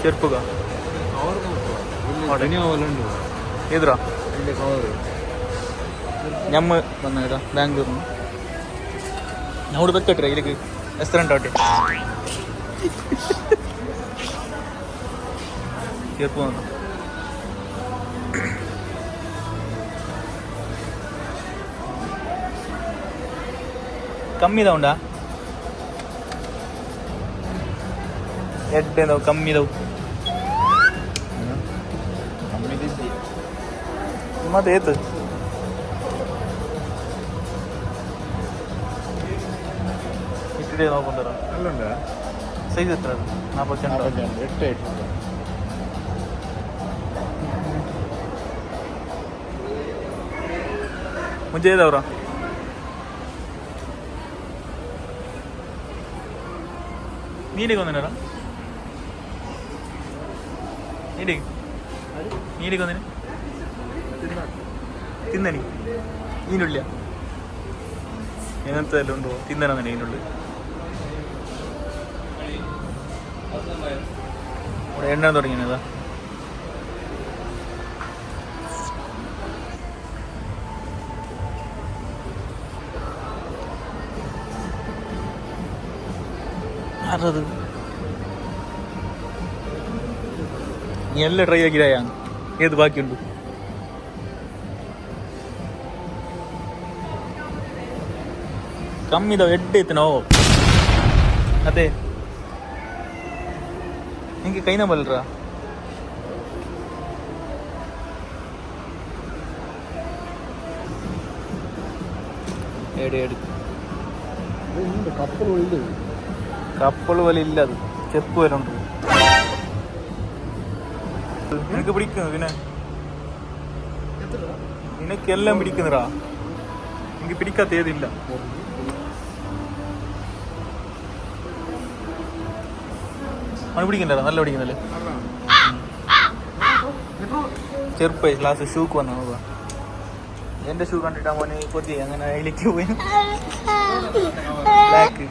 చెరుపుగా ఎదురా ഞമ്മ വന്നേരാ ബാംഗ്ലൂരിന് അവിടെ വെക്കട്ടെ ഇതിലേക്ക് റെസ്റ്റോറൻറ്റ് ആവട്ടെ ചെറുപ്പ് വന്നു ಕಮ್ಮಿ ಇದಾವ ಎಡ್ಡೆ ಇದಾವೆ ಕಮ್ಮಿ ಇದಾವೆ ಮತ್ತೆ ಏತು ಇಟ್ಟಿದೆ ನೋಡ್ಕೊಂತಾರ ಅಲ್ಲುಂಡ ಸೈಜ್ ಹತ್ರ ಅದು 40 ಮುಂಚೆ ಇದಾವ್ರ ನೀರಿಗೆ ಒಂದಿನಾರ ನೀರಿಗೆ ಒಂದಿನ ತಿಂದನಿ ಈನುಳ್ಳಿಯ ಏನಂತ ಎಲ್ಲ ಉಂಟು ತಿಂದನ ಈನುಳ್ಳಿ എണ്ണ തുടങ്ങിയതാ ആരത് നീ എല്ലാം ട്രൈ ആക്കിയാ ഏത് ബാക്കിയുണ്ട് ಕಮ್ಮಿ ಇದಾವೆ ಎಡ್ಡೆ ಇತ್ತು ನಾವು ಅದೇ ನಿಂಗೆ ಕೈನ ಬಲ್ರ എട് കപ്പൽ പോലെ ഇല്ല അത് ചെപ്പ് വരെ ഉണ്ട് നിനക്ക് പിടിക്കുന്നു പിന്നെ നിനക്കെല്ലാം പിടിക്കുന്നടാ എനിക്ക് പിടിക്കാത്ത ഏതില്ല അവന് പിടിക്കണ്ടല്ലോ നല്ല പിടിക്കുന്നല്ലേ ചെറുപ്പായി ലാസ്റ്റ് ഷൂക്ക് വന്നു നോക്കുക എന്റെ ഷൂ കണ്ടിട്ടാ മോനെ കൊതി അങ്ങനെ അതിലേക്ക് പോയി ബ്ലാക്ക്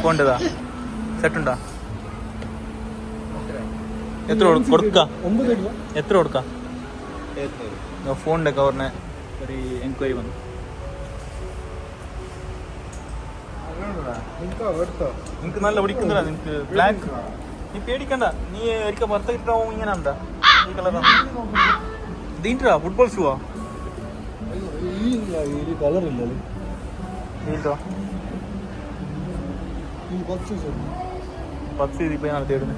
പോണ്ടതാ സെറ്റുണ്ടാ എത്ര കൊടുക്കാം എത്ര കൊടുക്കാം ഫോണിന്റെ കവറിന് ഒരു എൻക്വയറി വന്നു നിനക്ക് നല്ല പിടിക്കുന്നതാ നിനക്ക് ബ്ലാക്ക് നീ പേടിക്കണ്ട നീ ഒരിക്കൽ പുറത്തേക്കിട്ടാവും ഇങ്ങനെ ഉണ്ടാ ഈ കളറാണ് ഇതിൻ്റെടാ ഫുട്ബോൾ ഷൂവാ പത്ത് ഇപ്പൊ ഞാൻ തേടുന്നു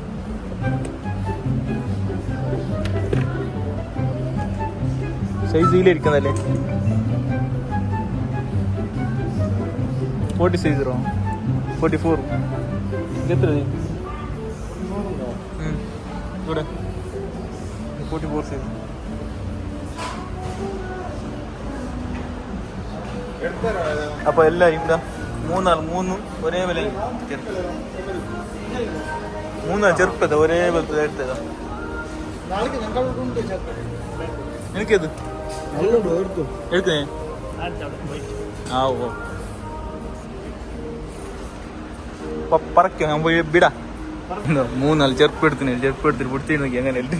സൈസ് ഇതിലിരിക്കുന്നല്ലേ 40 സൈസ് 44 എത്ര ഇവിടെ 44 സൈസ് അപ്പൊ എല്ലാരും ഇവിടെ മൂന്നും ഒരേ വില മൂന്നാൾ ചെറുപ്പത ഒരേ പോലത്തെ എടുത്തതാ എനിക്കേത് എടുത്തേ ആ ഓ പറക്ക ഞാൻ പോയി വിടാ മൂന്നാൾ ചെറുപ്പ് എടുത്തിട്ട് പിടിച്ചു നോക്കി അങ്ങനെ ഇല്ല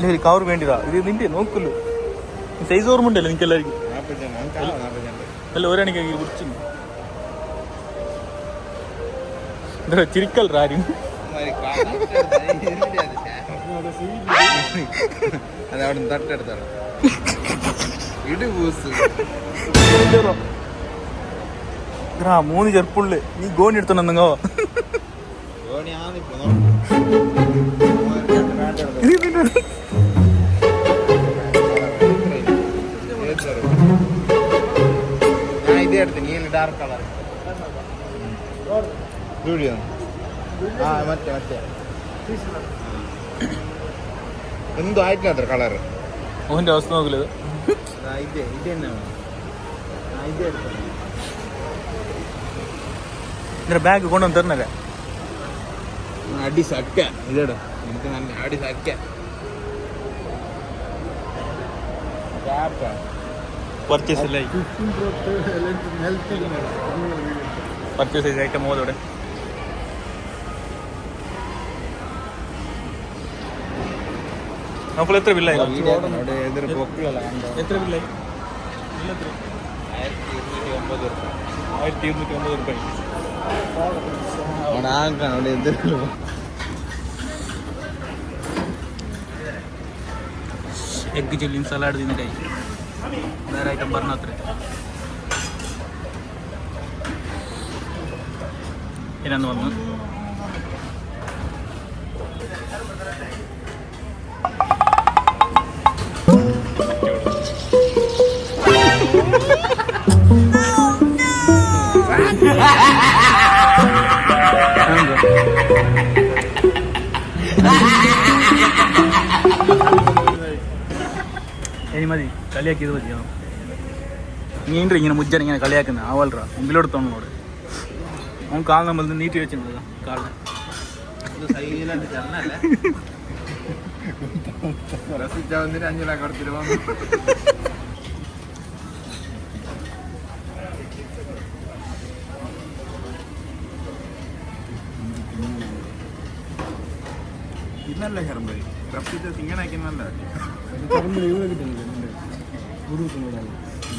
ഒരു കവർ വേണ്ടിയതാ ഇത് നിന്റെ നോക്കുള്ളൂ സൈസ് ഓർമ്മ ഉണ്ടല്ലോ എനിക്ക് എല്ലാവർക്കും അല്ല ഒരാണിക്ക് കുറിച്ചു എന്താ ചിരിക്കൽ ആരും മൂന്ന് ചെറുപ്പുള്ളു നീ ഗോണി എടുത്തോണ്ടോ ഇതേ എടുത്ത് നീ ഡാർക്ക് കളർ ആ മറ്റേ എന്തോ ആയിട്ടില്ല അത്ര കളറ് ഓന്റെ അവസ്ഥ നോക്കില്ല ഇത് തന്നെ ബാഗ് കൊണ്ടുവന്ന് തരണല്ലേ അടി സക്ക ഇതേടാ എനിക്ക് നല്ല അടി സഹിക്കാം. പർച്ചേസ് അല്ലേ പർച്ചേസ് ചെയ്ത ഐറ്റം മോതോടെ അപ്പോൾ എത്ര ബില്ലായി? എത്ര ബില്ലായി? 1290 രൂപ. എഗ് ചില്ലിയും സലാഡ് തിന്നിട്ടായി വേറെ ഐറ്റം പറഞ്ഞത്ര. ഇതെന്ന് വന്നു ഇനി മതി കളിയാക്കിയത് മതിയോ? നീണ്ട ഇങ്ങനെ മുജ്ജൻ ഇങ്ങനെ കളിയാക്കുന്ന ആവൽറാ മുമ്പിലോടുത്തോണോട് അവൻ കാൽ നമ്മൾ നീട്ടി വെച്ചിട്ടുണ്ട് കാലിന്. ഇന്നല്ല ഹെർബൈ ഇങ്ങനെ ആക്കുന്നല്ല.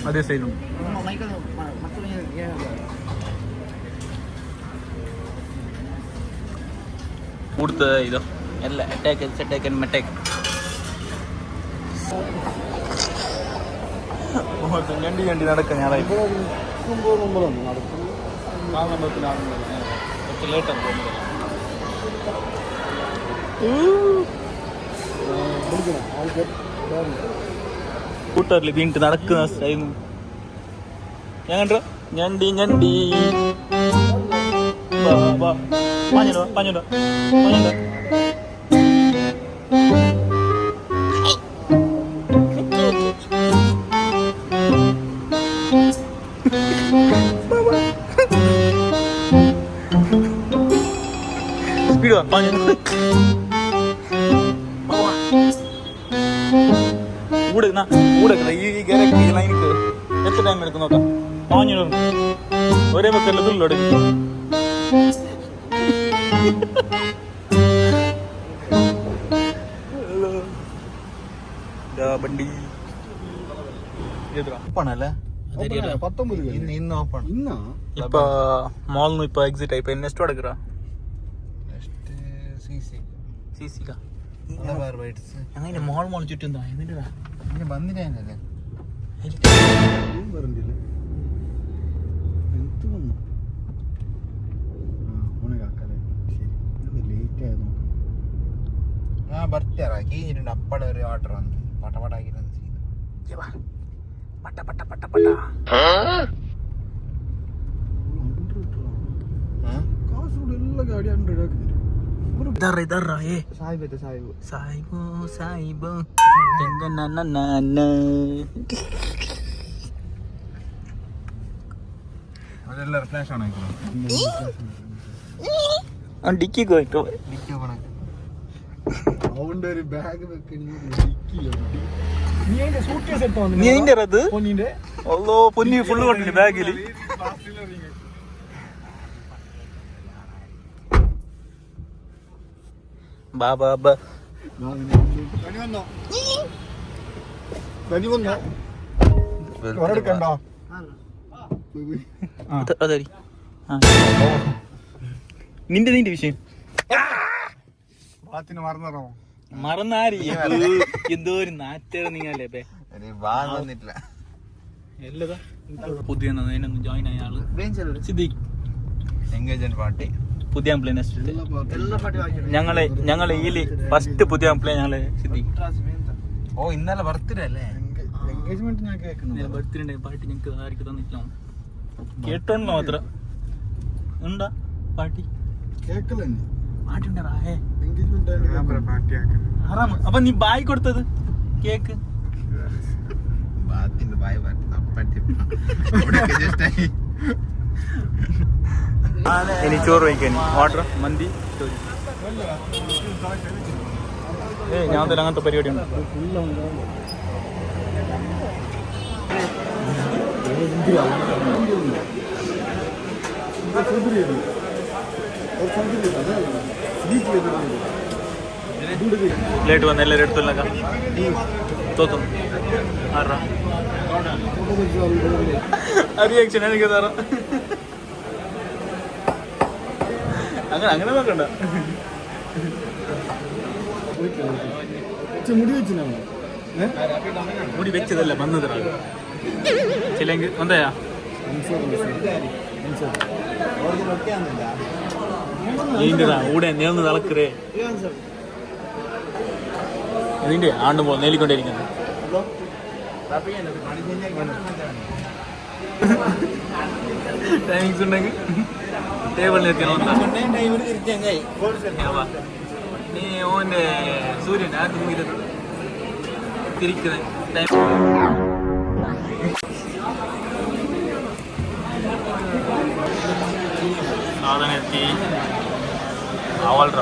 ಅದೇ ಸೈಜು ಕೂಡ್ತ ಇದು ಎಲ್ಲ ಅಟ್ಯಾಕ್ ಸೆಟ್ಯಾಕ್ ಅಂಡ್ ಮೆಟ್ಯಾಕ್. ഞണ്ടി ഞണ്ടി നടക്കുക ഞായറാഴ്ച കുറച്ച് ലേറ്റാണ് പോകുന്നത്. കൂട്ടുകാരിൽ വീണ്ടും നടക്കുന്ന ടൈം ഞാൻ കണ്ടോ ഞണ്ടി ഞണ്ടി പാഞ്ഞോ പാഞ്ഞോ പാഞ്ഞോ. സ്പീഡ് വാ പാഞ്ഞോ. ഈ ലൈനിക്ക് എത്ര ടൈം എടുക്കും നോക്കാം. പാഞ്ഞിടും ഒരേ വെക്കല്ല തുള്ളോടെ വണ്ടി ഇപ്പൊ മോളിന്ന് ഇപ്പൊ എക്സിറ്റ് ആയി. ഇപ്പൊ നെക്സ്റ്റ് എടുക്കറ അങ്ങനെ മോൾ മോൾ ചുറ്റും എന്നിട്ടാ ಬಂದಿದ್ದೇನೆ ಬರ್ತಾರ ಕೀഞ്ഞിട്ടുണ്ട് അപ്പടെ ഒരു ഓർഡർ വന്നു പട്ടപട ആക്കിട്ടുണ്ട്. പട്ട പട്ട പട്ട പട്ട കാസർഗോഡ് എല്ലാ ഗാഡി 100 ആക്കുന്നുണ്ട്. ഇതാറാ ഇതാറാ ഏ സാഹിബ് സാഹിബ് സാഹിബോ സാഹിബോ അതെല്ലാം ഫ്ലാഷ് ആണ് ഡിക്കി പോയിട്ടോ. അവന്റെ ഒരു ബാഗ് നീ അതിന്റെ അത് ഒല്ലോ പൊന്നി ഫുള്ള് കൊണ്ടില്ലേ ബാഗില്. ബാബാ നിന്റെ നിന്റെ വിഷയം മറന്നാരി എന്തോ ഒരു നാറ്റ നീങ്ങല്ലേ എല്ലതാ പുതിയ ജോയിൻ ആയ ആള് സിദ്ദീഖ് എൻഗേജ്മെന്റ് പാർട്ടി പുതിയ ഞങ്ങളെ ഈല് ഫസ്റ്റ് പുതിയ ഞങ്ങളെ സിദ്ദീഖ്. ഓ ഇന്നലെ ബർത്ത്ഡേ അല്ലേ? ബർത്ത്ഡേ പാർട്ടി ഞങ്ങൾക്ക് ആർക്ക് തന്നിട്ടില്ല. കേട്ടോണ്ട് മാത്രം ഉണ്ടാ പാർട്ടി പാർട്ടി ഉണ്ടാ. അപ്പൊ നീ ബായ് കൊടുത്തത് കേക്ക് ഇനി ചോറ് വയ്ക്കാൻ ഓർഡർ മന്തി ചോറ് ഞാൻ എന്തായാലും അങ്ങനത്തെ പരിപാടിയുണ്ട്. ಲೇಟ್ ಬಂದು ಎಲ್ಲರೂ ಎಡ್ತಲ್ಲಕ ತೋತು ಆರ റിയാക്ഷൻ എനിക്ക് തറ അങ്ങനെ അങ്ങനെ നോക്കണ്ട. മുടി വെച്ചതല്ല വന്നത് ചിലെങ്കിൽ എന്തായാ ഊടെ നേർന്ന് നടക്കറേ ഇതിന്റെ ആണ്ട് പോ നേലിക്കൊണ്ടിരിക്കുന്നത്. ടൈമിങ്സ് ഉണ്ടെങ്കിൽ ടേബിളിൽ നീ ഓന്റെ സൂര്യൻ ആർക്ക് മുങ്ങിയത് തിരിക്കുന്നത് ടൈം സാധനം എത്തി അവൾറ